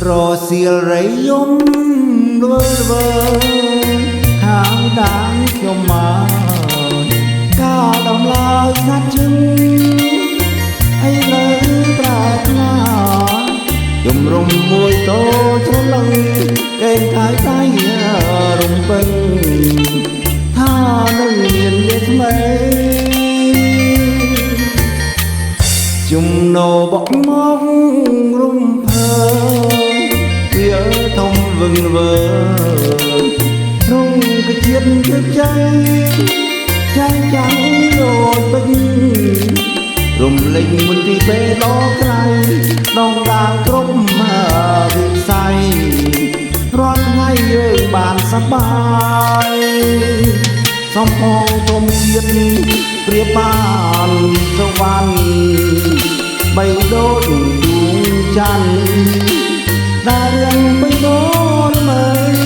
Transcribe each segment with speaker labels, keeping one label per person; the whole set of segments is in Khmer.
Speaker 1: រសៀលរៃយំវើវើខាងដានខ្ញុំមកកាលដំឡើយស្ងាត់ជឹងអីលើប្រាថ្នាជំរុំមួយតូចច្រឡឹងកេងកាយដៃរំពឹងថានឹងមានវាថ្មីជំនោបកមករំភើវាធំវឹងវើក្នុងកជាតិជើងใจចាញ់ចាំងដូចពេញរំលេចមុនទីពេលដល់ក្រៃដងដាងគ្រប់វិស័យរាល់ថ្ងៃយើងបានសប្បាយសំផងទុំជាតិព្រៀបបានសវណ្ណបីដូចដួងច័ន្ទដែលរៀងបីដូចមើល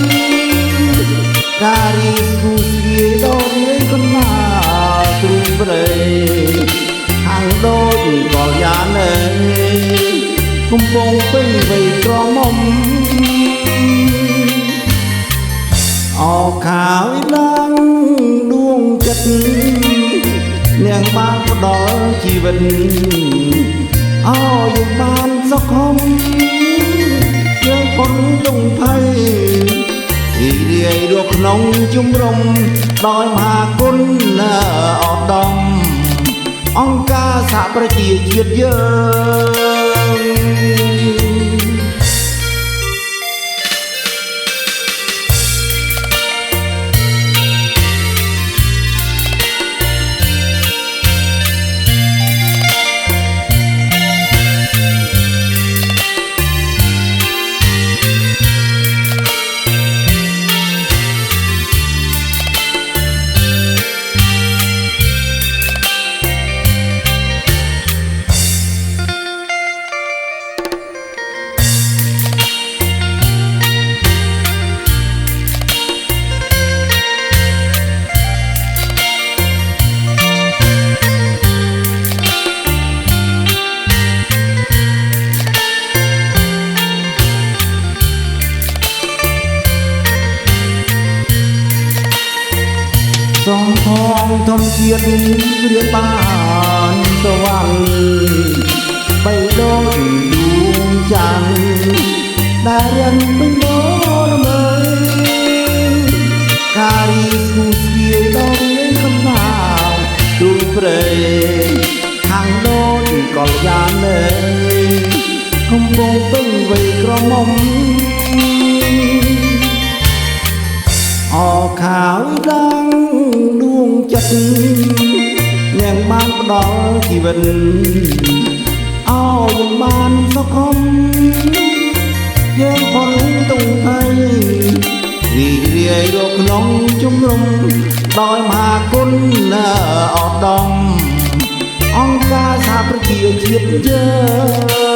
Speaker 1: ការីស្គូស្គីដូចនេះកណ្ដាលទ្រូងព្រៃខាងដូចកលយ៉ានកំពុងពេញវ័យក្រមុំអោខាវឡើងដួងចិត្តនាងបានផ្ដល់ជីវិតអោយើងបានសុខុមយើងพ้นទុក្ខភ័យរីករាយរស់ក្នុងជំរំដោយមហាគុណឧត្តមអង្គការសហប្រជាជាតិយើងសំផងធំជាតិរៀបបានសវណ្ណបីដូចដួងច័ន្ទដែលរៀងពេញដូចមើលការីស្គូស្គីដូចនេះកណ្ដាលទូព្រៃខាងដូចកលយ៉ានកំពុងពេញវ័យក្រមុំអោខាវឡើងដួងចិត្តនាងបានផ្ដល់ជីវិតអោយើងបានសុខុមយើងพ้นទុក្ខភ័យរីករាយរស់ក្នុងជំរំដោយមហាគុណឧត្តមអង្គការសហប្រជាជាតិយើង